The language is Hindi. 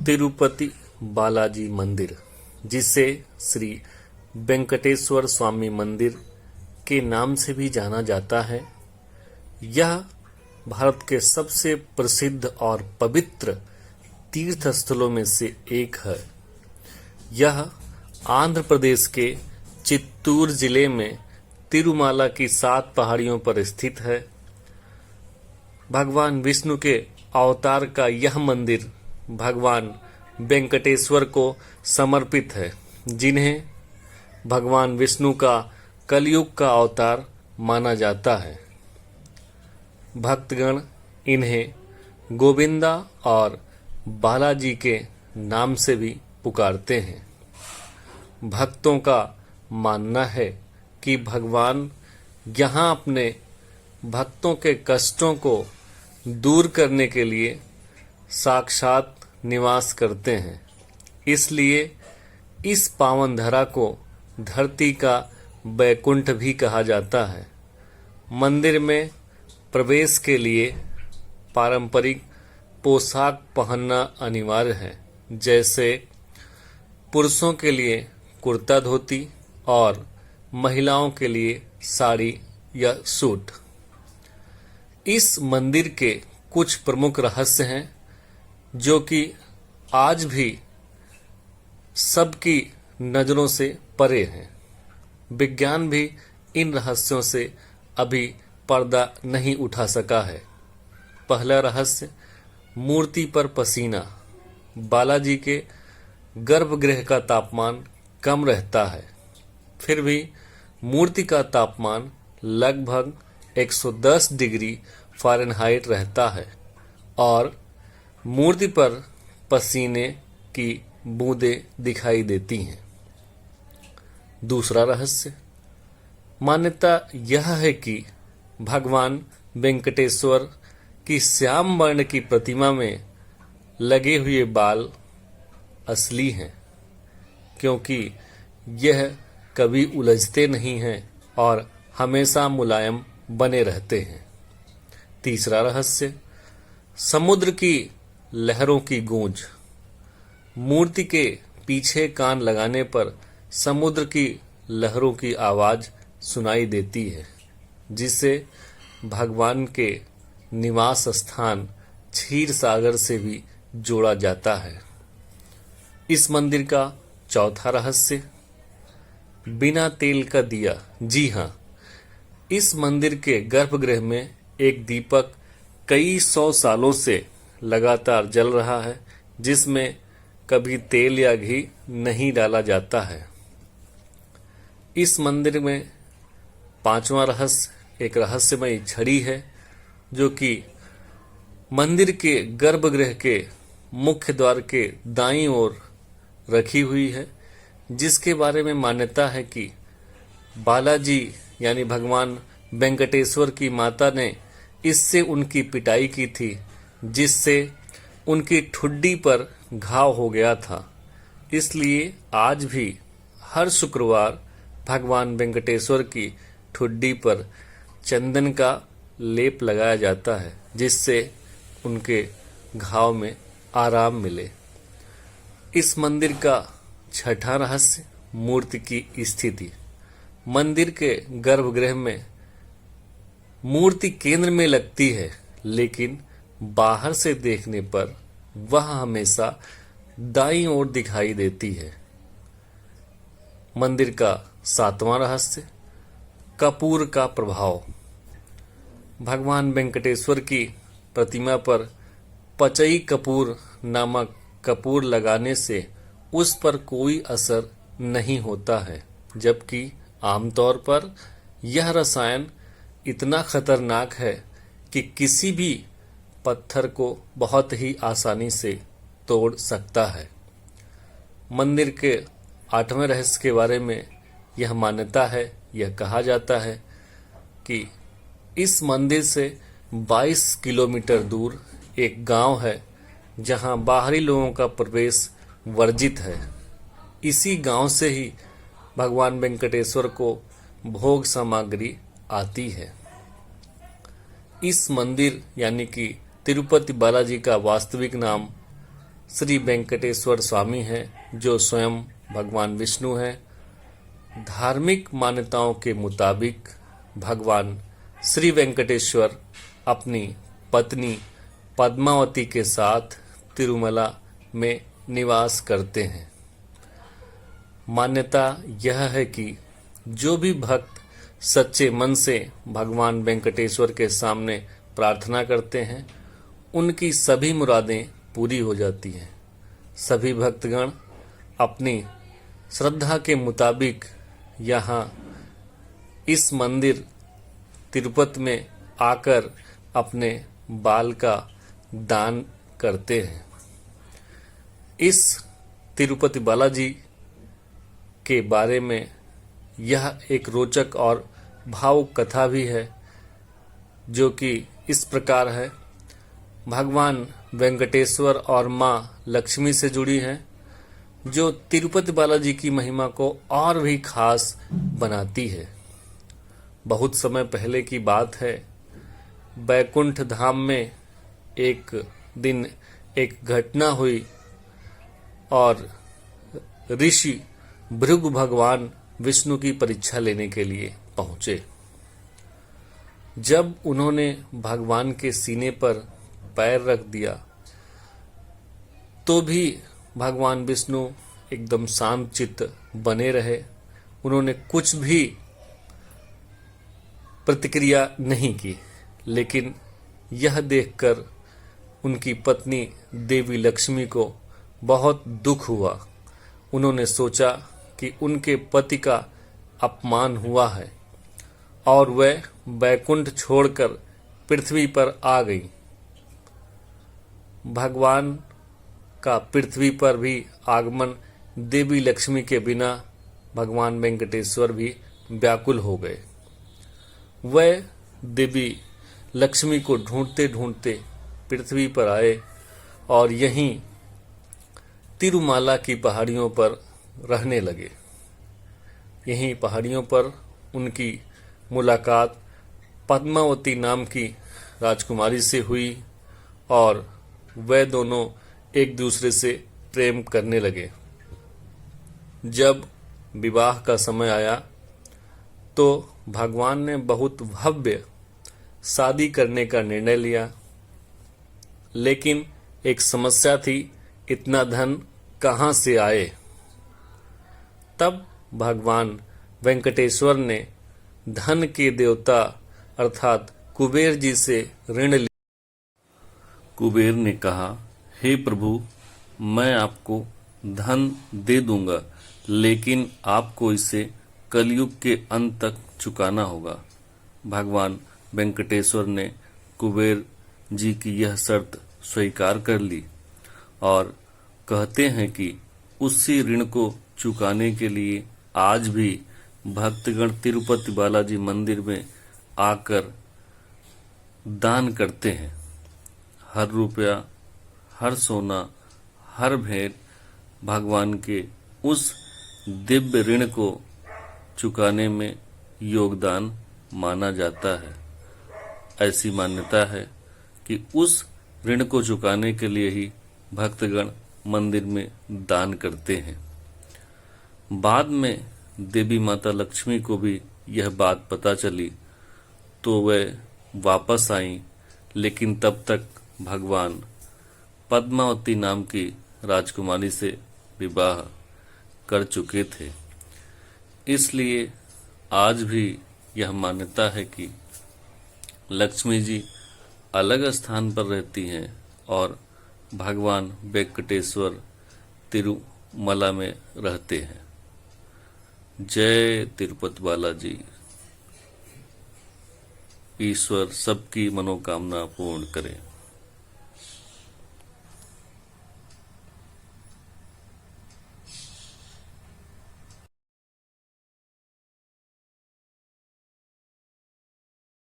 तिरुपति बालाजी मंदिर, जिसे श्री वेंकटेश्वर स्वामी मंदिर के नाम से भी जाना जाता है, यह भारत के सबसे प्रसिद्ध और पवित्र तीर्थ स्थलों में से एक है। यह आंध्र प्रदेश के चित्तूर जिले में तिरुमाला की 7 पहाड़ियों पर स्थित है। भगवान विष्णु के अवतार का यह मंदिर भगवान वेंकटेश्वर को समर्पित है, जिन्हें भगवान विष्णु का कलयुग का अवतार माना जाता है। भक्तगण इन्हें गोविंदा और बालाजी के नाम से भी पुकारते हैं। भक्तों का मानना है कि भगवान यहाँ अपने भक्तों के कष्टों को दूर करने के लिए साक्षात निवास करते हैं। इसलिए इस पावन धरा को धरती का वैकुंठ भी कहा जाता है। मंदिर में प्रवेश के लिए पारंपरिक पोशाक पहनना अनिवार्य है, जैसे पुरुषों के लिए कुर्ता धोती और महिलाओं के लिए साड़ी या सूट। इस मंदिर के कुछ प्रमुख रहस्य हैं जो कि आज भी सबकी नजरों से परे हैं। विज्ञान भी इन रहस्यों से अभी पर्दा नहीं उठा सका है। पहला रहस्य, मूर्ति पर पसीना। बालाजी के गर्भगृह का तापमान कम रहता है, फिर भी मूर्ति का तापमान लगभग 110 डिग्री फ़ारेनहाइट रहता है और मूर्ति पर पसीने की बूंदें दिखाई देती हैं। दूसरा रहस्य, मान्यता यह है कि भगवान वेंकटेश्वर की श्याम वर्ण की प्रतिमा में लगे हुए बाल असली हैं, क्योंकि यह कभी उलझते नहीं हैं और हमेशा मुलायम बने रहते हैं। तीसरा रहस्य, समुद्र की लहरों की गूंज। मूर्ति के पीछे कान लगाने पर समुद्र की लहरों की आवाज सुनाई देती है, जिसे भगवान के निवास स्थान क्षीर सागर से भी जोड़ा जाता है। इस मंदिर का चौथा रहस्य, बिना तेल का दिया। जी हाँ, इस मंदिर के गर्भगृह में एक दीपक कई 100 सालों से लगातार जल रहा है, जिसमें कभी तेल या घी नहीं डाला जाता है। इस मंदिर में 5वां रहस्य एक रहस्यमयी छड़ी है, जो कि मंदिर के गर्भगृह के मुख्य द्वार के दाईं ओर रखी हुई है, जिसके बारे में मान्यता है कि बालाजी यानी भगवान वेंकटेश्वर की माता ने इससे उनकी पिटाई की थी, जिससे उनकी ठुड्डी पर घाव हो गया था। इसलिए आज भी हर शुक्रवार भगवान वेंकटेश्वर की ठुड्डी पर चंदन का लेप लगाया जाता है, जिससे उनके घाव में आराम मिले। इस मंदिर का छठा रहस्य, मूर्ति की स्थिति। मंदिर के गर्भगृह में मूर्ति केंद्र में लगती है, लेकिन बाहर से देखने पर वह हमेशा दाईं ओर दिखाई देती है। मंदिर का 7वां रहस्य, कपूर का प्रभाव। भगवान वेंकटेश्वर की प्रतिमा पर पचई कपूर नामक कपूर लगाने से उस पर कोई असर नहीं होता है, जबकि आमतौर पर यह रसायन इतना खतरनाक है कि किसी भी पत्थर को बहुत ही आसानी से तोड़ सकता है। मंदिर के 8वें रहस्य के बारे में यह मान्यता है, यह कहा जाता है कि इस मंदिर से 22 किलोमीटर दूर एक गांव है, जहां बाहरी लोगों का प्रवेश वर्जित है। इसी गांव से ही भगवान वेंकटेश्वर को भोग सामग्री आती है। इस मंदिर यानी कि तिरुपति बालाजी का वास्तविक नाम श्री वेंकटेश्वर स्वामी हैं, जो स्वयं भगवान विष्णु हैं। धार्मिक मान्यताओं के मुताबिक भगवान श्री वेंकटेश्वर अपनी पत्नी पद्मावती के साथ तिरुमला में निवास करते हैं। मान्यता यह है कि जो भी भक्त सच्चे मन से भगवान वेंकटेश्वर के सामने प्रार्थना करते हैं, उनकी सभी मुरादें पूरी हो जाती हैं। सभी भक्तगण अपनी श्रद्धा के मुताबिक यहाँ इस मंदिर तिरुपति में आकर अपने बाल का दान करते हैं। इस तिरुपति बालाजी के बारे में यह एक रोचक और भावुक कथा भी है, जो कि इस प्रकार है। भगवान वेंकटेश्वर और माँ लक्ष्मी से जुड़ी हैं, जो तिरुपति बालाजी की महिमा को और भी खास बनाती है। बहुत समय पहले की बात है, बैकुंठ धाम में एक दिन एक घटना हुई और ऋषि भृगु भगवान विष्णु की परीक्षा लेने के लिए पहुंचे। जब उन्होंने भगवान के सीने पर पैर रख दिया तो भी भगवान विष्णु एकदम शांत चित्त बने रहे। उन्होंने कुछ भी प्रतिक्रिया नहीं की, लेकिन यह देखकर उनकी पत्नी देवी लक्ष्मी को बहुत दुख हुआ। उन्होंने सोचा कि उनके पति का अपमान हुआ है और वह बैकुंठ छोड़कर पृथ्वी पर आ गई। भगवान का पृथ्वी पर भी आगमन देवी लक्ष्मी के बिना भगवान वेंकटेश्वर भी व्याकुल हो गए। वह देवी लक्ष्मी को ढूंढते ढूंढते पृथ्वी पर आए और यहीं तिरुमाला की पहाड़ियों पर रहने लगे। यहीं पहाड़ियों पर उनकी मुलाकात पद्मावती नाम की राजकुमारी से हुई और वे दोनों एक दूसरे से प्रेम करने लगे। जब विवाह का समय आया तो भगवान ने बहुत भव्य शादी करने का निर्णय लिया, लेकिन एक समस्या थी, इतना धन कहाँ से आए। तब भगवान वेंकटेश्वर ने धन के देवता अर्थात कुबेर जी से ऋण लिया। कुबेर ने कहा, हे प्रभु, मैं आपको धन दे दूंगा, लेकिन आपको इसे कलयुग के अंत तक चुकाना होगा। भगवान वेंकटेश्वर ने कुबेर जी की यह शर्त स्वीकार कर ली और कहते हैं कि उसी ऋण को चुकाने के लिए आज भी भक्तगण तिरुपति बालाजी मंदिर में आकर दान करते हैं। हर रुपया, हर सोना, हर भेंट भगवान के उस दिव्य ऋण को चुकाने में योगदान माना जाता है। ऐसी मान्यता है कि उस ऋण को चुकाने के लिए ही भक्तगण मंदिर में दान करते हैं। बाद में देवी माता लक्ष्मी को भी यह बात पता चली तो वह वापस आईं, लेकिन तब तक भगवान पद्मावती नाम की राजकुमारी से विवाह कर चुके थे। इसलिए आज भी यह मान्यता है कि लक्ष्मी जी अलग स्थान पर रहती हैं और भगवान वेंकटेश्वर तिरुमला में रहते हैं। जय तिरुपति बालाजी। ईश्वर सबकी मनोकामना पूर्ण करे।